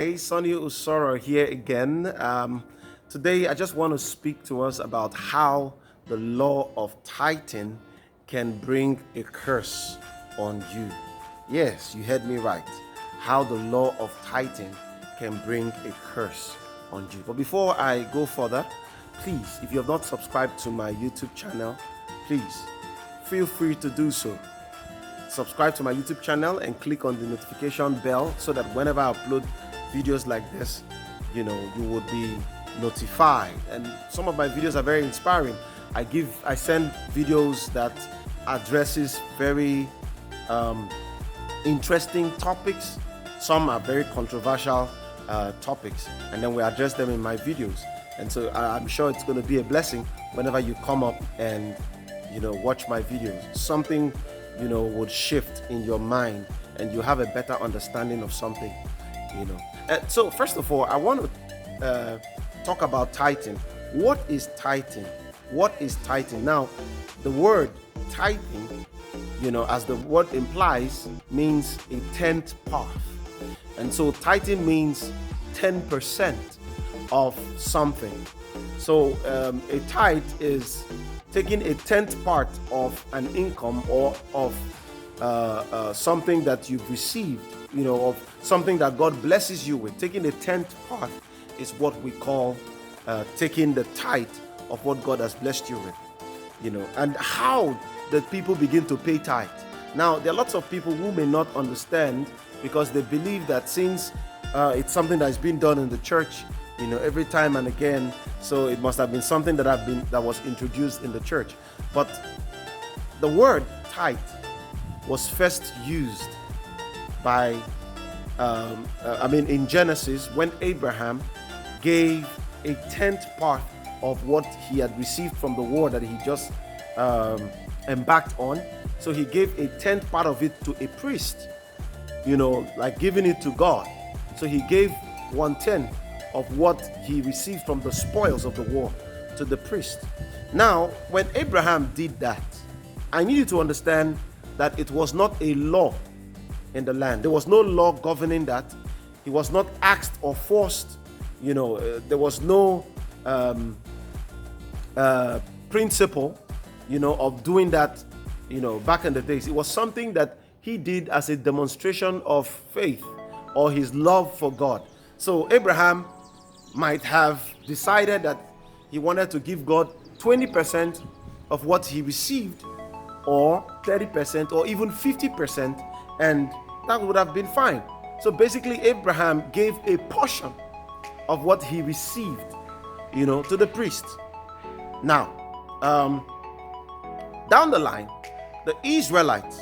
Hey, Sonny Usoro here again. Today, I just want to speak to us about how the law of tithing can bring a curse on you. Yes, you heard me right. How the law of tithing can bring a curse on you. But before I go further, please, if you have not subscribed to my YouTube channel, please feel free to do so. Subscribe to my YouTube channel and click on the notification bell so that whenever I upload videos like this, you would be notified. And some of my videos are very inspiring. I send videos that addresses very interesting topics. Some are very controversial topics, and then we address them in my videos. And so I'm sure it's going to be a blessing whenever you come up and watch my videos. Something would shift in your mind, and you have a better understanding of something. So first of all, I want to talk about tithing. What is tithing? What is tithing? Now, the word tithing, as the word implies, means a tenth part. And so tithing means 10% of something. So a tithe is taking a tenth part of an income or of something that you've received, of something that God blesses you with. Taking a tenth part is what we call taking the tithe of what God has blessed you with. And how did people begin to pay tithe? Now, there are lots of people who may not understand, because they believe that since it's something that has been done in the church, every time and again, so it must have been something that was introduced in the church. But the word tithe was first used by in Genesis, when Abraham gave a tenth part of what he had received from the war that he just embarked on. So he gave a tenth part of it to a priest, like giving it to God. So he gave 1/10 of what he received from the spoils of the war to the priest. Now, when Abraham did that, I need you to understand that it was not a law in the land. There was no law governing that. He was not asked or forced. There was no principle, of doing that, back in the days. It was something that he did as a demonstration of faith or his love for God. So Abraham might have decided that he wanted to give God 20% of what he received, or 30%, or even 50%, and that would have been fine. So basically, Abraham gave a portion of what he received, to the priest. Now, down the line, the Israelites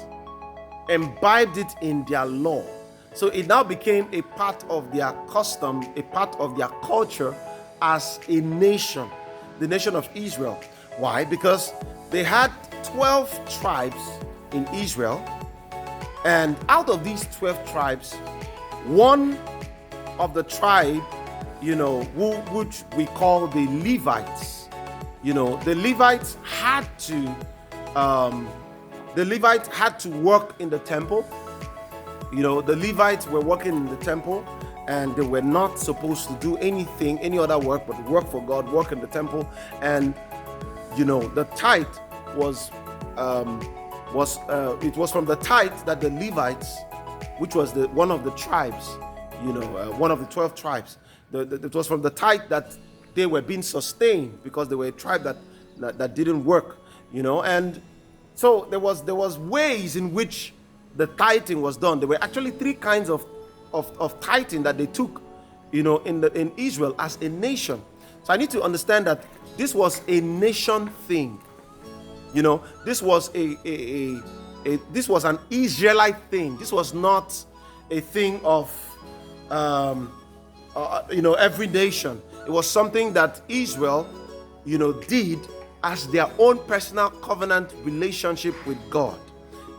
imbibed it in their law. So it now became a part of their custom, a part of their culture as a nation, the nation of Israel. Why? Because they had 12 tribes in Israel, and out of these 12 tribes, one of the tribe, which we call the Levites, the Levites had to work in the temple. The Levites were working in the temple, and they were not supposed to do any other work but work for God, work in the temple. And the tithe was from the tithe that the Levites, which was one of the tribes, one of the 12 tribes, it was from the tithe that they were being sustained, because they were a tribe that didn't work, and so there was ways in which the tithing was done. There were actually three kinds of tithing that they took, in Israel as a nation. So I need to understand that this was a nation thing. This was this was an Israelite thing. This was not a thing of every nation. It was something that Israel, did as their own personal covenant relationship with God.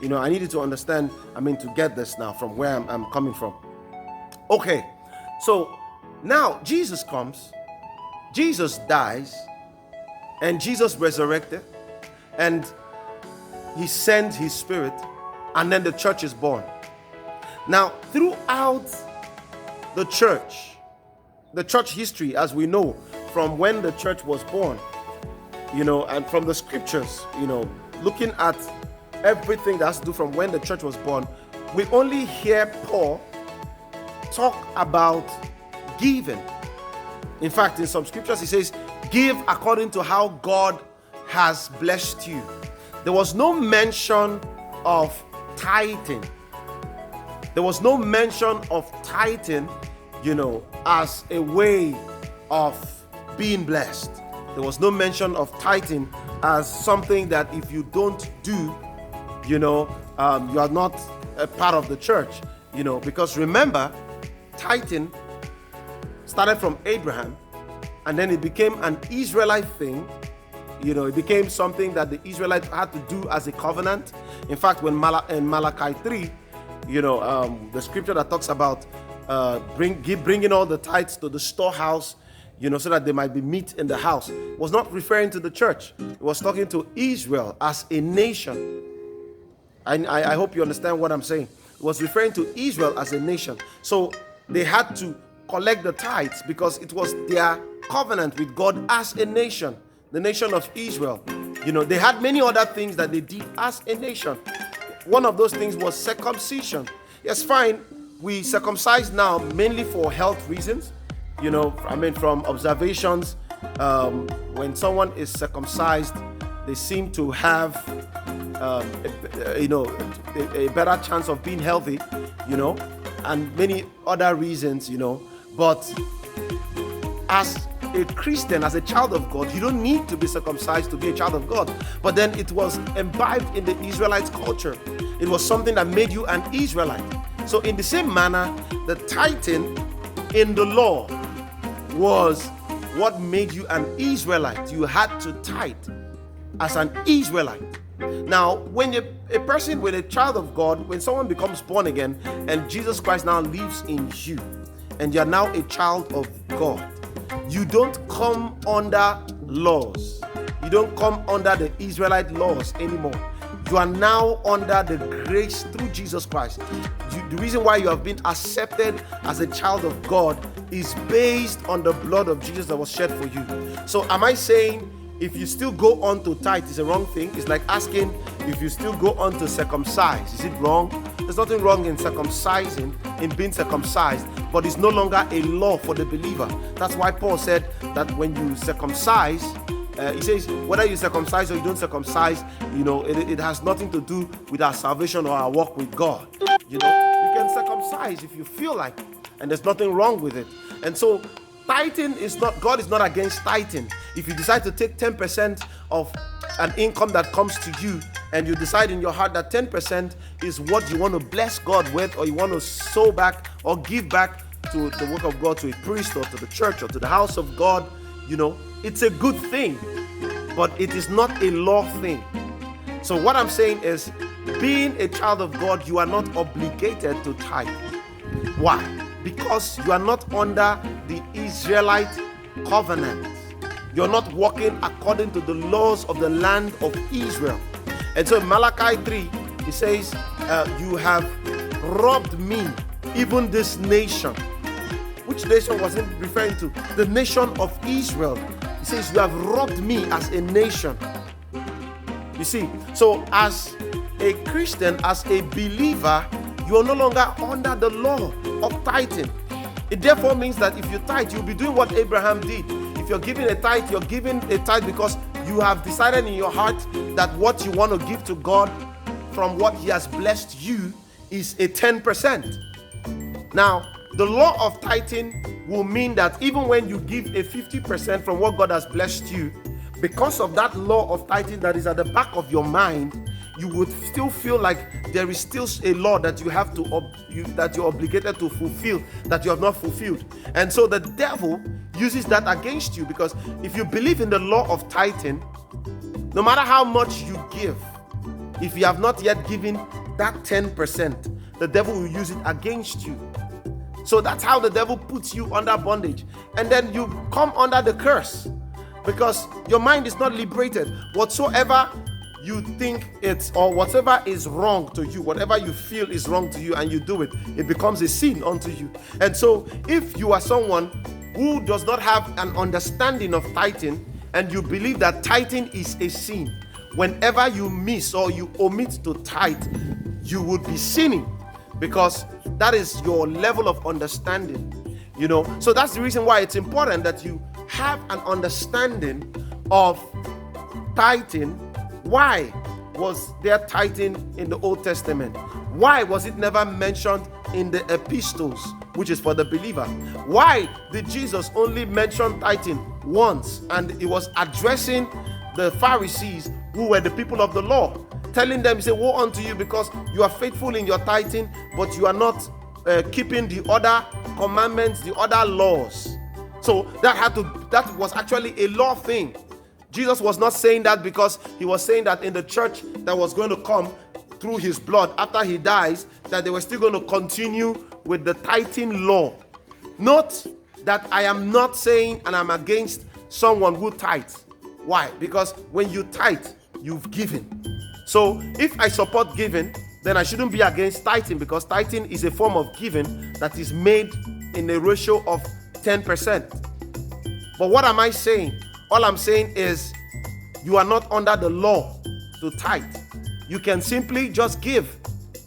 I needed to understand, to get this now from where I'm coming from. Okay, so now Jesus comes, Jesus dies, and Jesus resurrected, and he sent his spirit, and then the church is born. Now, throughout the church history as we know from when the church was born, and from the scriptures, looking at everything that has to do from when the church was born, we only hear Paul talk about giving. In fact, in some scriptures he says, give according to how God has blessed you. There was no mention of tithing. There was no mention of tithing, as a way of being blessed. There was no mention of tithing as something that if you don't do, you are not a part of the church, because remember, tithing started from Abraham, and then it became an Israelite thing. It became something that the Israelites had to do as a covenant. In fact, when in Malachi 3, the scripture that talks about bringing all the tithes to the storehouse, so that there might be meat in the house, was not referring to the church. It was talking to Israel as a nation. I hope you understand what I'm saying. It was referring to Israel as a nation. So they had to collect the tithes because it was their covenant with God as a nation, the nation of Israel. They had many other things that they did as a nation. One of those things was circumcision. Yes, fine, we circumcise now mainly for health reasons. From observations, when someone is circumcised, they seem to have a better chance of being healthy, and many other reasons, but as a Christian, as a child of God, you don't need to be circumcised to be a child of God. But then it was imbibed in the Israelites' culture. It was something that made you an Israelite. So in the same manner, the tithing in the law was what made you an Israelite. You had to tithe as an Israelite. Now, when a person, with a child of God, when someone becomes born again and Jesus Christ now lives in you, and you are now a child of God, you don't come under laws. You don't come under the Israelite laws anymore. You are now under the grace through Jesus Christ. The reason why you have been accepted as a child of God is based on the blood of Jesus that was shed for you. So am I saying if you still go on to tithe is a wrong thing? It's like asking if you still go on to circumcise. Is it wrong? There's nothing wrong in circumcising, in being circumcised, but it's no longer a law for the believer. That's why Paul said that when you circumcise, he says whether you circumcise or you don't circumcise, it has nothing to do with our salvation or our walk with God. You can circumcise if you feel like it, and there's nothing wrong with it. And so tithing is not, God is not against tithing. If you decide to take 10% of an income that comes to you, and you decide in your heart that 10% is what you want to bless God with, or you want to sow back or give back to the work of God, to a priest or to the church or to the house of God, it's a good thing, but it is not a law thing. So what I'm saying is, being a child of God, you are not obligated to tithe. Why? Because you are not under the Israelite covenant. You're not walking according to the laws of the land of Israel. And so in Malachi 3, he says, you have robbed me, even this nation. Which nation was it referring to? The nation of Israel. He says, you have robbed me as a nation. You see, so as a Christian, as a believer, you are no longer under the law of tithing. It therefore means that if you tithe, you'll be doing what Abraham did. If you're giving a tithe, you're giving a tithe because you have decided in your heart that what you want to give to God from what He has blessed you is a 10%. Now, the law of tithing will mean that even when you give a 50% from what God has blessed you, because of that law of tithing that is at the back of your mind, you would still feel like there is still a law that you have to that you're obligated to fulfill, that you have not fulfilled. And so the devil uses that against you, because if you believe in the law of tithing, no matter how much you give, if you have not yet given that 10%, the devil will use it against you. So that's how the devil puts you under bondage, and then you come under the curse, because your mind is not liberated. Whatsoever you think it's, or whatever is wrong to you, whatever you feel is wrong to you and you do it, it becomes a sin unto you. And so if you are someone who does not have an understanding of tithing, and you believe that tithing is a sin, whenever you miss or you omit to tithe, you would be sinning, because that is your level of understanding. So that's the reason why it's important that you have an understanding of tithing. Why was there tithing in the Old Testament? Why was it never mentioned in the epistles, which is for the believer? Why did Jesus only mention tithing once, and it was addressing the Pharisees, who were the people of the law, telling them, he said, woe unto you, because you are faithful in your tithing, but you are not keeping the other commandments, the other laws. So that was actually a law thing. Jesus was not saying that because he was saying that in the church that was going to come through his blood after he dies, that they were still going to continue with the tithing law. Note that I am not saying and I'm against someone who tithes. Why? Because when you tithe, you've given. So if I support giving, then I shouldn't be against tithing, because tithing is a form of giving that is made in a ratio of 10%. But what am I saying? All I'm saying is you are not under the law to tithe. You can simply just give.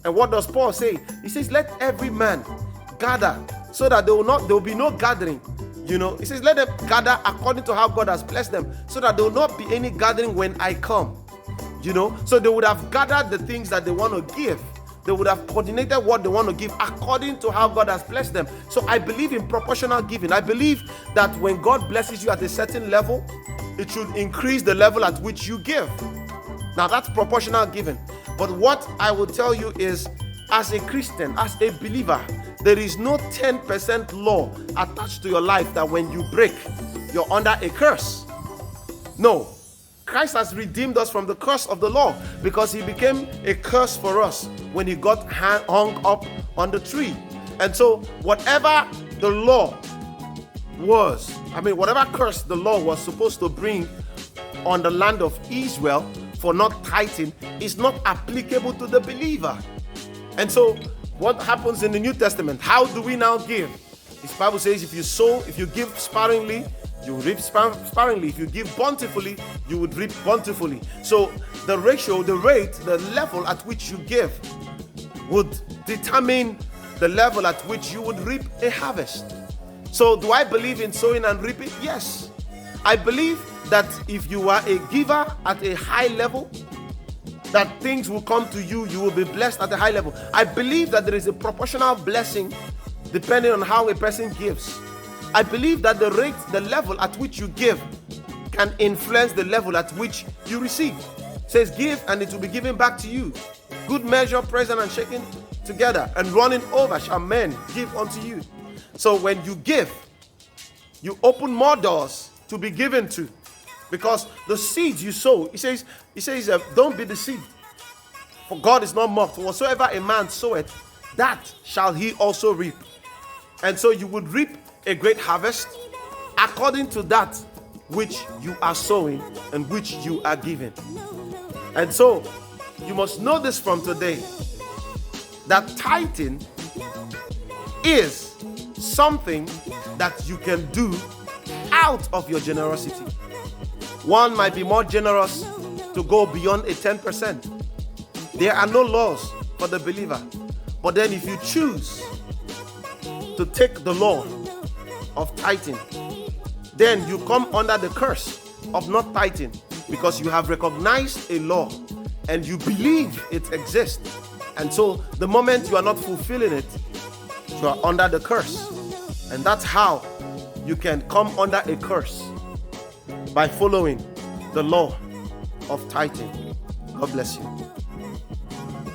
And what does Paul say? He says, let every man gather, so that there will be no gathering. He says, let them gather according to how God has blessed them, so that there will not be any gathering when I come. So they would have gathered the things that they want to give. They would have coordinated what they want to give according to how God has blessed them. So I believe in proportional giving. I believe that when God blesses you at a certain level, it should increase the level at which you give. Now that's proportional giving. But what I will tell you is, as a Christian, as a believer, there is no 10% law attached to your life that when you break, you're under a curse. No. Christ has redeemed us from the curse of the law, because he became a curse for us when he got hung up on the tree. And so whatever the law was, whatever curse the law was supposed to bring on the land of Israel for not tithing, is not applicable to the believer. And so what happens in the New Testament? How do we now give? The Bible says, if you give sparingly, you reap sparingly. If you give bountifully, you would reap bountifully. So the ratio, the rate, the level at which you give would determine the level at which you would reap a harvest. So do I believe in sowing and reaping? Yes. I believe that if you are a giver at a high level, that things will come to you, you will be blessed at a high level. I believe that there is a proportional blessing depending on how a person gives. I believe that the rate, the level at which you give can influence the level at which you receive. It says, give and it will be given back to you. Good measure, present and shaken together and running over shall men give unto you. So when you give, you open more doors to be given to, because the seeds you sow, he says, don't be deceived, for God is not mocked. Whatsoever a man soweth, that shall he also reap. And so you would reap a great harvest according to that which you are sowing and which you are giving. And so you must know this from today, that tithing is something that you can do out of your generosity. One might be more generous to go beyond a 10%. There are no laws for the believer. But then if you choose to take the law of tithing, then you come under the curse of not tithing, because you have recognized a law and you believe it exists. And so the moment you are not fulfilling it, you are under the curse. And that's how you can come under a curse, by following the law of tithing. God bless you.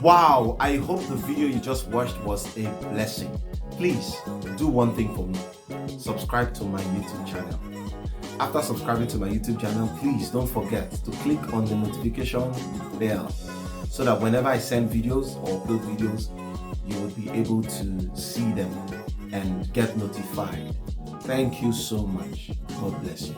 Wow, I hope the video you just watched was a blessing. Please do one thing for me. Subscribe to my YouTube channel. After subscribing to my YouTube channel, please don't forget to click on the notification bell, so that whenever I send videos or upload videos, you will be able to see them and get notified. Thank you so much. God bless you.